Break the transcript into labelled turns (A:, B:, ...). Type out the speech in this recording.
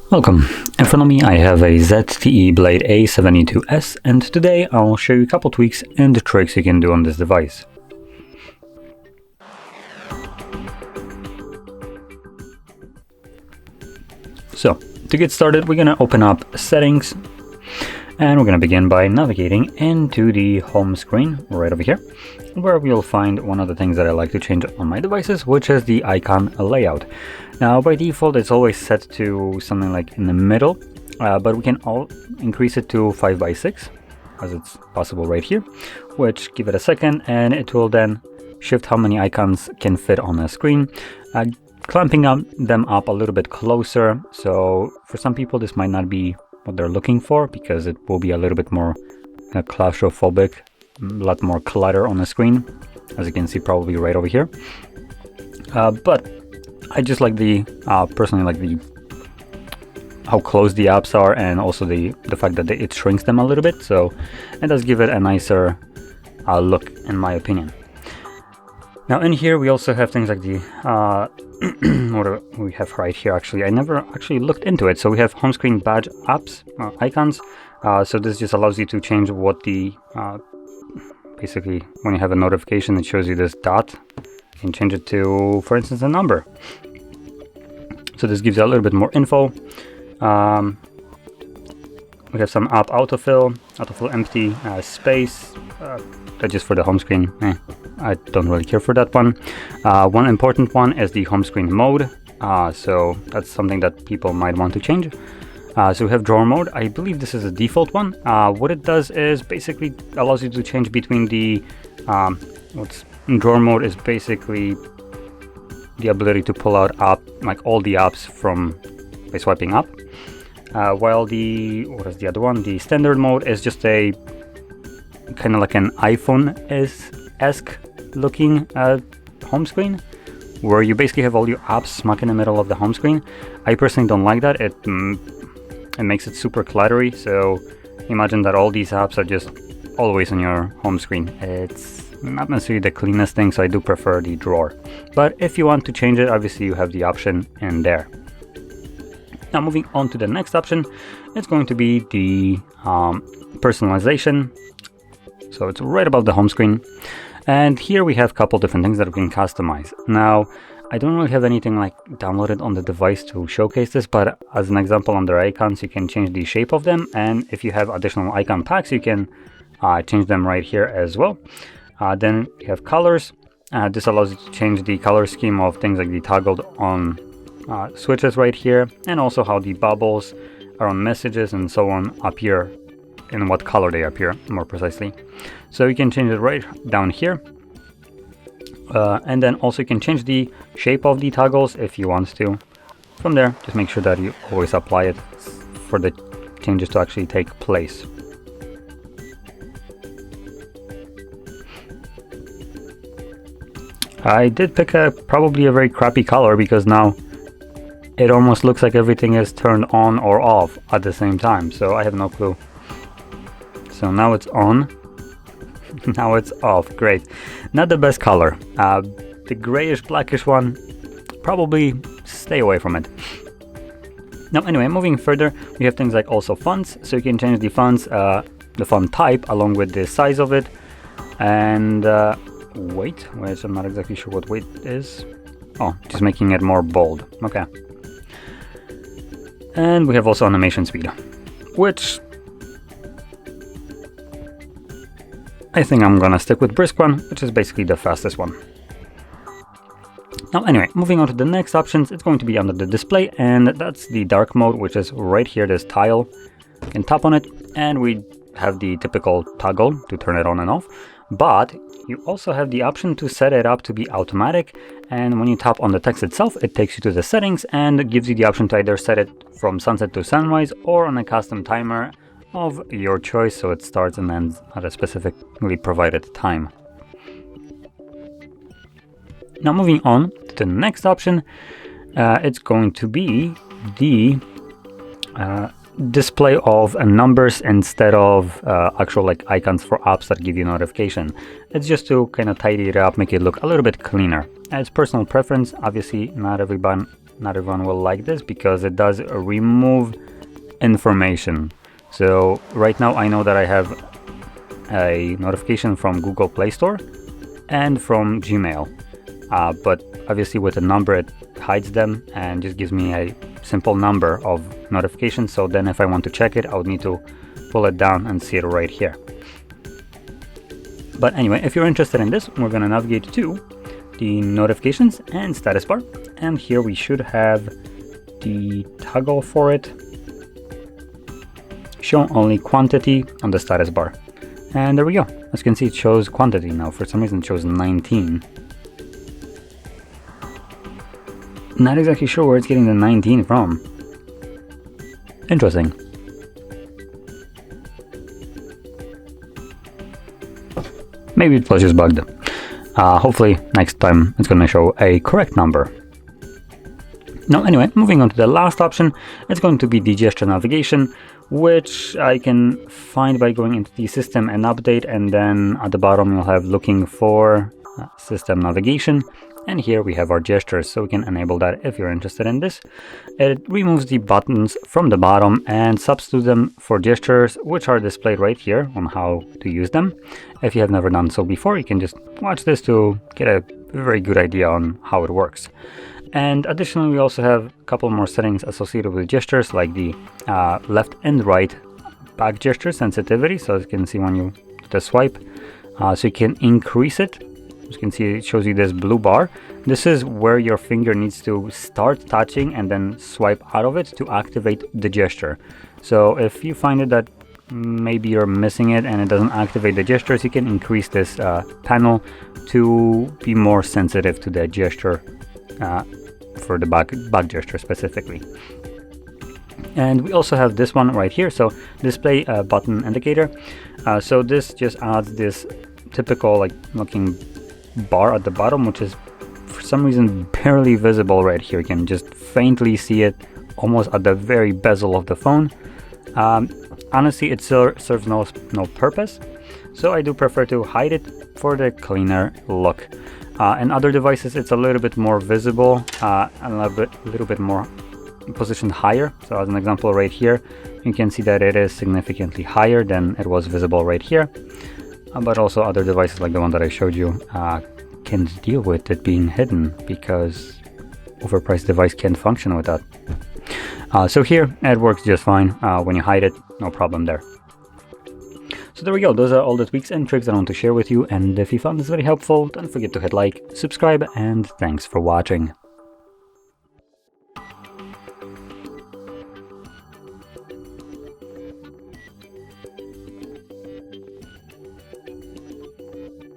A: Welcome. In front of me I have a ZTE Blade A72S, and today I'll show you a couple tweaks and tricks you can do on this device. So, to get started, we're going to open up Settings, and we're going to begin by navigating into the home screen right over here, where we'll find one of the things that I like to change on my devices, which is the icon layout. Now, by default, it's always set to something like in the middle, but we can all increase it to 5x6, as it's possible right here, which, give it a second, and it will then shift how many icons can fit on the screen, clamping them up a little bit closer. So for some people, this might not be what they're looking for, because it will be a little bit more claustrophobic, a lot more clutter on the screen, as you can see probably right over here. But I just like personally like how close the apps are, and also the fact that it shrinks them a little bit, so it does give it a nicer look, in my opinion. Now in here we also have things like the what do we have right here? Actually, I never actually looked into it. So we have home screen badge apps icons. So this just allows you to change what the basically when you have a notification, it shows you this dot. You can change it to, for instance, a number. So this gives you a little bit more info. We have some app autofill empty, space, that's just for the home screen. I don't really care for that one. One important one is the home screen mode. So that's something that people might want to change. So we have drawer mode. I believe this is a default one. What it does is basically allows you to change between the drawer mode is basically the ability to pull out all the apps by swiping up. While what is the other one? The standard mode is just a kind of like an iPhone-esque looking home screen, where you basically have all your apps smack in the middle of the home screen. I personally don't like that. It makes it super cluttery. So imagine that all these apps are just always on your home screen. It's not necessarily the cleanest thing, so I do prefer the drawer. But if you want to change it, obviously you have the option in there. Now moving on to the next option, it's going to be the personalization. So it's right above the home screen. And here we have a couple different things that we can customize. Now, I don't really have anything like downloaded on the device to showcase this, but as an example, under icons, you can change the shape of them. And if you have additional icon packs, you can change them right here as well. Then we have colors. This allows you to change the color scheme of things like the toggled on switches right here, and also how the bubbles are on messages and so on appear, in what color they appear more precisely. So you can change it right down here. And then also you can change the shape of the toggles if you want to. From there, just make sure that you always apply it for the changes to actually take place. I did pick probably a very crappy color, because now it almost looks like everything is turned on or off at the same time, so I have no clue. So now it's on, now it's off. Great. Not the best color. The grayish blackish one, probably stay away from it. Now anyway, moving further, we have things like also fonts. So you can change the fonts, the font type along with the size of it, and weight, which I'm not exactly sure what weight is. Oh, just making it more bold. Okay. And we have also animation speed, which I think I'm gonna stick with brisk one, which is basically the fastest one. Now anyway, moving on to the next options, it's going to be under the display, and that's the dark mode, which is right here, this tile. You can tap on it, and we have the typical toggle to turn it on and off, but you also have the option to set it up to be automatic, and when you tap on the text itself, it takes you to the settings and gives you the option to either set it from sunset to sunrise or on a custom timer of your choice, so it starts and ends at a specifically provided time. Now moving on to the next option, it's going to be the display of numbers instead of actual like icons for apps that give you notification. It's just to kind of tidy it up, make it look a little bit cleaner. It's personal preference. Obviously, not everyone not everyone will like this because it does remove information. So right now I know that I have a notification from Google Play Store and from Gmail, but obviously with a number it hides them and just gives me a simple number of notifications. So then if I want to check it, I would need to pull it down and see it right here. But anyway, if you're interested in this, we're going to navigate to the notifications and status bar, and here we should have the toggle for it. Show only quantity on the status bar, and there we go. As you can see, it shows quantity now. For some reason it shows 19. Not exactly sure where it's getting the 19 from. Interesting. Maybe it was just bugged. Hopefully next time it's going to show a correct number. Now anyway, moving on to the last option, it's going to be the gesture navigation, which I can find by going into the system and update, and then at the bottom you'll have looking for system navigation, and here we have our gestures, so we can enable that if you're interested in this. It removes the buttons from the bottom and substitutes them for gestures, which are displayed right here on how to use them. If you have never done so before, you can just watch this to get a very good idea on how it works. And additionally, we also have a couple more settings associated with gestures, like the left and right back gesture sensitivity. So as you can see when you do the swipe, so you can increase it. As you can see, it shows you this blue bar. This is where your finger needs to start touching and then swipe out of it to activate the gesture. So if you find it that maybe you're missing it and it doesn't activate the gestures, you can increase this panel to be more sensitive to the gesture, for the back gesture specifically. And we also have this one right here, so display button indicator. So this just adds this typical like looking bar at the bottom, which is for some reason barely visible right here. You can just faintly see it almost at the very bezel of the phone. Honestly, it serves no purpose, so I do prefer to hide it for the cleaner look. And other devices, it's a little bit more visible, and a little bit more positioned higher. So as an example right here, you can see that it is significantly higher than it was visible right here. But also other devices like the one that I showed you can't deal with it being hidden, because overpriced device can't function with that. So here it works just fine. When you hide it, no problem there. So there we go, those are all the tweaks and tricks that I want to share with you, and if you found this very helpful, don't forget to hit like, subscribe, and thanks for watching.